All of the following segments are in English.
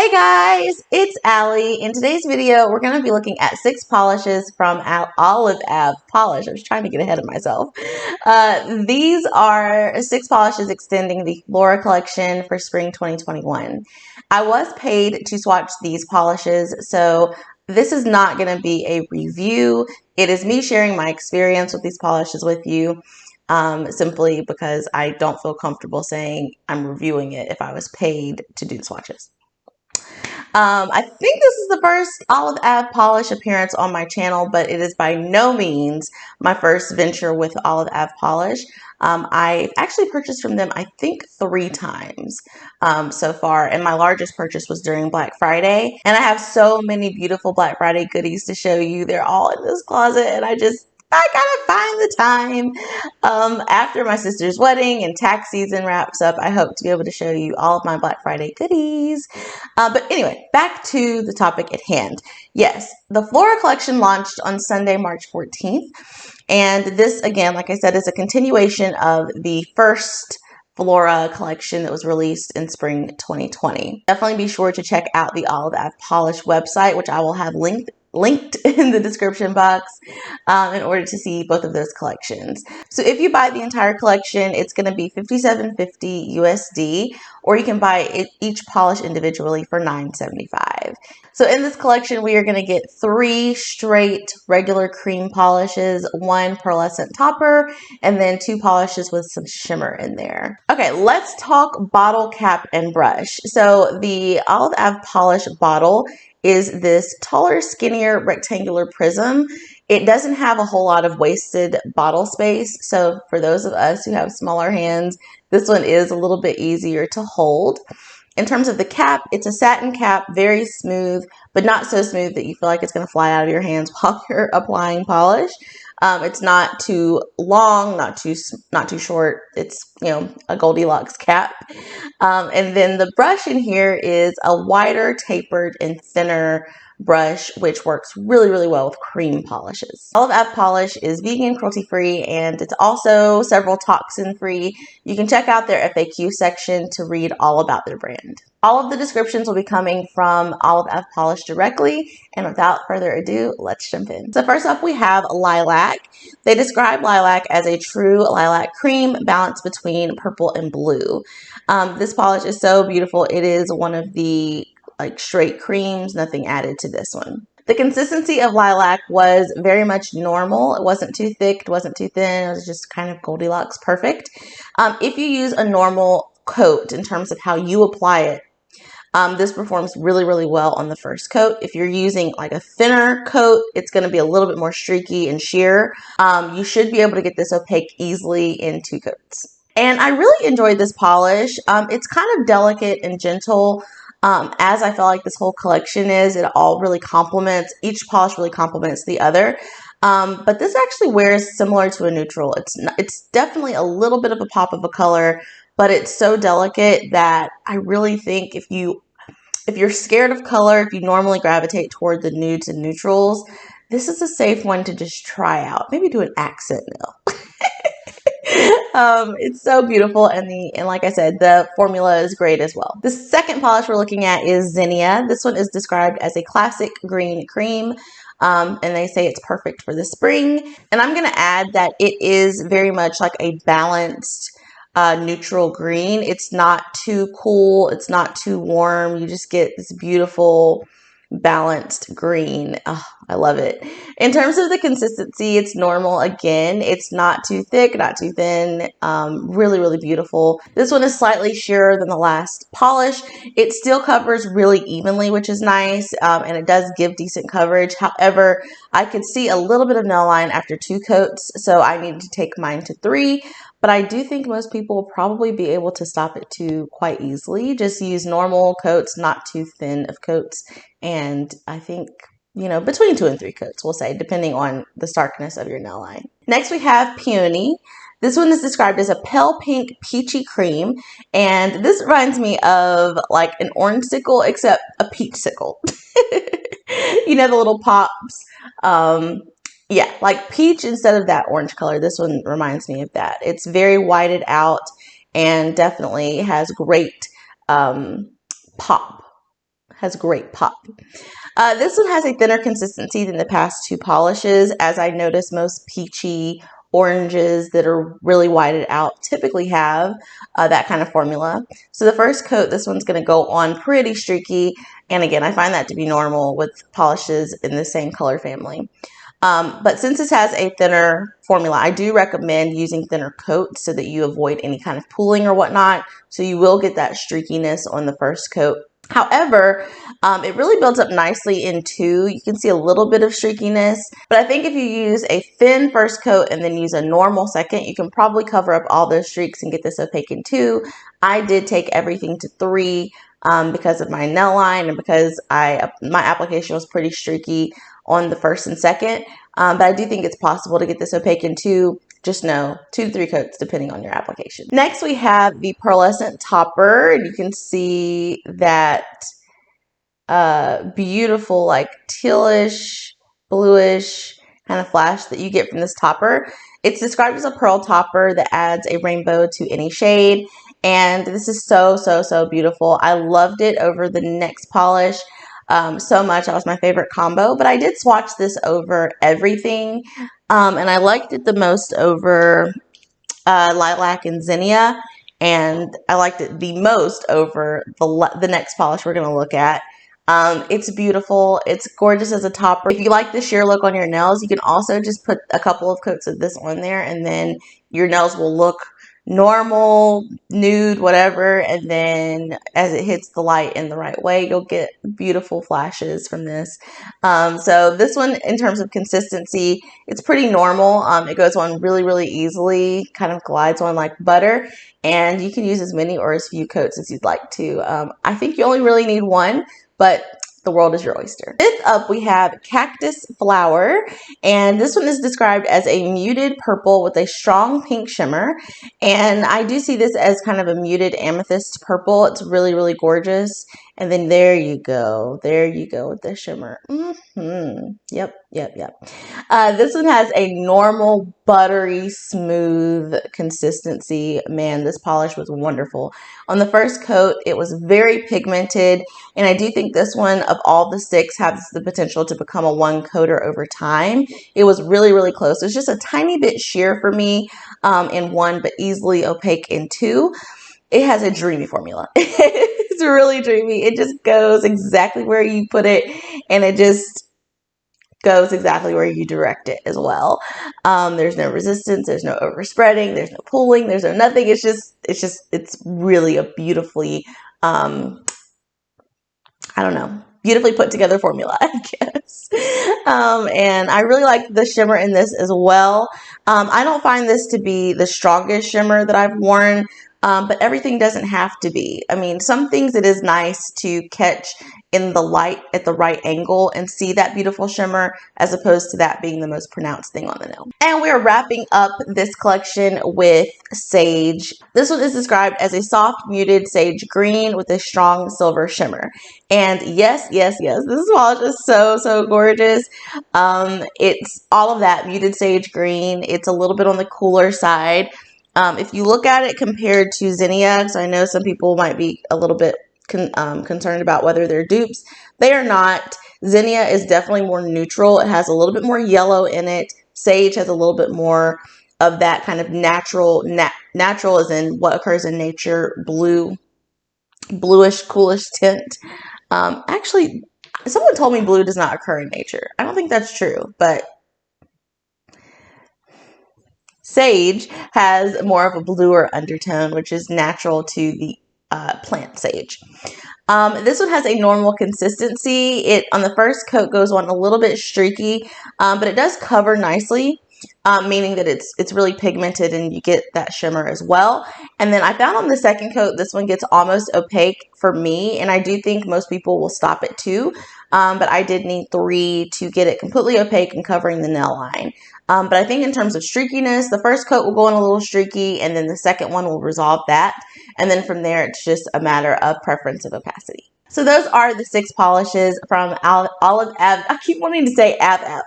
Hey guys, it's Alli. In today's video, we're going to be looking at 6 polishes from Ave Polish. I was trying to get ahead of myself. These are 6 polishes extending the Flora collection for spring 2021. I was paid to swatch these polishes, so this is not going to be a review. It is me sharing my experience with these polishes with you. Simply because I don't feel comfortable saying I'm reviewing it if I was paid to do the swatches. I think this is the first Ave Polish appearance on my channel, but it is by no means my first venture with Ave Polish. I've actually purchased from them, I think, 3 times so far, and my largest purchase was during Black Friday. And I have so many beautiful Black Friday goodies to show you. They're all in this closet, and I gotta find the time. After my sister's wedding and tax season wraps up, I hope to be able to show you all of my Black Friday goodies. But anyway, back to the topic at hand. Yes, the Flora collection launched on Sunday, March 14th. And this, again, like I said, is a continuation of the first Flora collection that was released in spring 2020. Definitely be sure to check out the Ave Polish website, which I will have linked in the description box in order to see both of those collections. So if you buy the entire collection, it's going to be $57.50 USD, or you can buy each polish individually for $9.75. So in this collection, we are going to get 3 straight regular cream polishes, 1 pearlescent topper, and then 2 polishes with some shimmer in there. Okay, let's talk bottle, cap, and brush. So the Ave Polish bottle is this taller, skinnier, rectangular prism. It doesn't have a whole lot of wasted bottle space. So for those of us who have smaller hands, this one is a little bit easier to hold. In terms of the cap, it's a satin cap, very smooth, but not so smooth that you feel like it's going to fly out of your hands while you're applying polish. It's not too long, not too short. It's, a Goldilocks cap. And then the brush in here is a wider, tapered, and thinner brush, which works really, really well with cream polishes. Ave Polish is vegan, cruelty-free, and it's also several toxin-free. You can check out their FAQ section to read all about their brand. All of the descriptions will be coming from Ave Polish directly, and without further ado, let's jump in. So first up, we have Lilac. They describe Lilac as a true lilac cream balanced between purple and blue. This polish is so beautiful. It is one of the straight creams, nothing added to this one. The consistency of Lilac was very much normal. It wasn't too thick, it wasn't too thin. It was just kind of Goldilocks perfect. If you use a normal coat in terms of how you apply it, this performs really, really well on the first coat. If you're using like a thinner coat, it's going to be a little bit more streaky and sheer. You should be able to get this opaque easily in 2 coats. And I really enjoyed this polish. It's kind of delicate and gentle. As I feel like this whole collection is, it all really complements, each polish really complements the other. But this actually wears similar to a neutral. It's definitely a little bit of a pop of a color, but it's so delicate that I really think if you're scared of color, if you normally gravitate toward the nudes and neutrals, this is a safe one to just try out. Maybe do an accent nail. It's so beautiful, and like I said, the formula is great as well. The second polish we're looking at is Zinnia. This one is described as a classic green cream, and they say it's perfect for the spring. And I'm going to add that it is very much like a balanced neutral green. It's not too cool, it's not too warm. You just get this beautiful balanced green. Oh, I love it. In terms of the consistency, it's normal. Again, it's not too thick, not too thin. Really, really beautiful. This one is slightly sheerer than the last polish. It still covers really evenly, which is nice, and it does give decent coverage. However, I could see a little bit of nail line after 2 coats, so I needed to take mine to 3. But I do think most people will probably be able to stop at 2 quite easily. Just use normal coats, not too thin of coats. And I think, between 2 and 3 coats, we'll say, depending on the starkness of your nail line. Next, we have Peony. This one is described as a pale pink peachy cream. And this reminds me of like an orange sickle, except a peach sickle. The little pops. Yeah, like peach instead of that orange color. This one reminds me of that. It's very whited out and definitely has great pop. has great pop. This one has a thinner consistency than the past two polishes, as I noticed most peachy oranges that are really whited out typically have that kind of formula. So the first coat, this one's going to go on pretty streaky, and again, I find that to be normal with polishes in the same color family. But since this has a thinner formula, I do recommend using thinner coats so that you avoid any kind of pooling or whatnot. So you will get that streakiness on the first coat. However, it really builds up nicely in two. You can see a little bit of streakiness, but I think if you use a thin first coat and then use a normal second, you can probably cover up all those streaks and get this opaque in two. I did take everything to 3 because of my nail line and because my application was pretty streaky on the first and second. But I do think it's possible to get this opaque in 2. Just know 2 to 3 coats depending on your application. Next we have the pearlescent topper, and you can see that beautiful like tealish, bluish kind of flash that you get from this topper. It's described as a pearl topper that adds a rainbow to any shade, and this is so beautiful. I loved it over the next polish so much. That was my favorite combo, but I did swatch this over everything. And I liked it the most over Lilac and Zinnia, and I liked it the most over the next polish we're going to look at. It's beautiful. It's gorgeous as a topper. If you like the sheer look on your nails, you can also just put a couple of coats of this on there, and then your nails will look normal, nude, whatever, and then as it hits the light in the right way, you'll get beautiful flashes from this. So this one, in terms of consistency, it's pretty normal. It goes on really easily, kind of glides on like butter, and you can use as many or as few coats as you'd like to. I think you only really need 1, but the world is your oyster. Fifth up, we have Cactus Flower, and this one is described as a muted purple with a strong pink shimmer, and I do see this as kind of a muted amethyst purple. It's really gorgeous, and then there you go with the shimmer. Yep. This one has a normal, buttery, smooth consistency. Man, this polish was wonderful. On the first coat, it was very pigmented, and I do think this one, of all the 6, has the potential to become a 1-coater over time. It was really close. It was just a tiny bit sheer for me in 1, but easily opaque in 2. It has a dreamy formula. It's really dreamy. It just goes exactly where you put it, and it just goes exactly where you direct it as well. There's no resistance, there's no overspreading, there's no pulling, there's no nothing. It's really a beautifully, beautifully put together formula, I guess. And I really like the shimmer in this as well. I don't find this to be the strongest shimmer that I've worn, but everything doesn't have to be. I mean, some things it is nice to catch in the light at the right angle and see that beautiful shimmer, as opposed to that being the most pronounced thing on the nail. And we are wrapping up this collection with Sage. This one is described as a soft muted sage green with a strong silver shimmer. And yes, this polish is so gorgeous. It's all of that muted sage green. It's a little bit on the cooler side. If you look at it compared to Zinnia, because I know some people might be a little bit concerned about whether they're dupes. They are not. Zinnia is definitely more neutral. It has a little bit more yellow in it. Sage has a little bit more of that kind of natural as in what occurs in nature, bluish, coolish tint. Actually, someone told me blue does not occur in nature. I don't think that's true, but Sage has more of a bluer undertone, which is natural to the plant sage. This one has a normal consistency. It on the first coat goes on a little bit streaky, but it does cover nicely, meaning that it's really pigmented and you get that shimmer as well. And then I found on the second coat, this one gets almost opaque for me, and I do think most people will stop at 2, but I did need 3 to get it completely opaque and covering the nail line. But I think in terms of streakiness, the first coat will go on a little streaky, and then the second one will resolve that. And then from there, it's just a matter of preference of opacity. So those are the 6 polishes from Ave. I keep wanting to say Ave.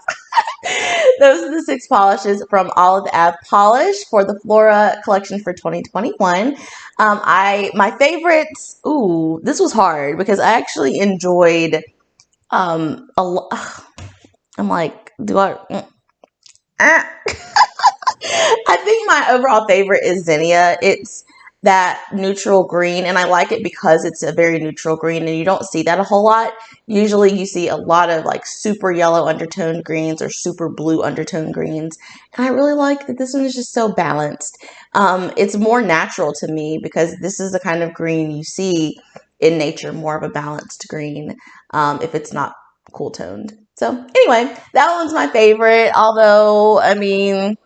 Those are the 6 polishes from Olive Ave Polish for the Flora collection for 2021. My favorites. Ooh, this was hard because I actually enjoyed a lot. I'm like, do I? I think my overall favorite is Zinnia. It's that neutral green, and I like it because it's a very neutral green, and you don't see that a whole lot. Usually you see a lot of like super yellow undertoned greens or super blue undertoned greens, and I really like that this one is just so balanced. It's more natural to me because this is the kind of green you see in nature, more of a balanced green, if it's not cool toned. So anyway, that one's my favorite, although, I mean,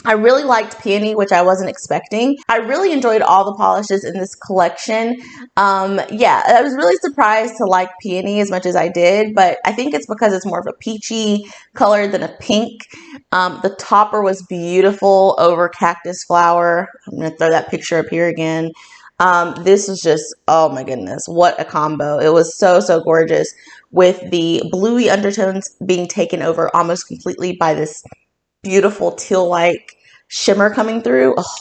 I really liked Peony, which I wasn't expecting. I really enjoyed all the polishes in this collection. Yeah, I was really surprised to like Peony as much as I did, but I think it's because it's more of a peachy color than a pink. The topper was beautiful over Cactus Flower. I'm going to throw that picture up here again. This was just, oh my goodness, what a combo. It was so, so gorgeous with the bluey undertones being taken over almost completely by this beautiful teal-like shimmer coming through. Oh,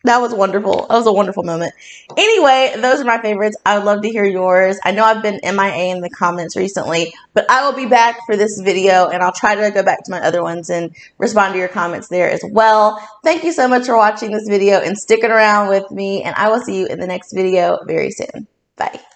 that was wonderful. That was a wonderful moment. Anyway, those are my favorites. I would love to hear yours. I know I've been MIA in the comments recently, but I will be back for this video, and I'll try to go back to my other ones and respond to your comments there as well. Thank you so much for watching this video and sticking around with me, and I will see you in the next video very soon. Bye.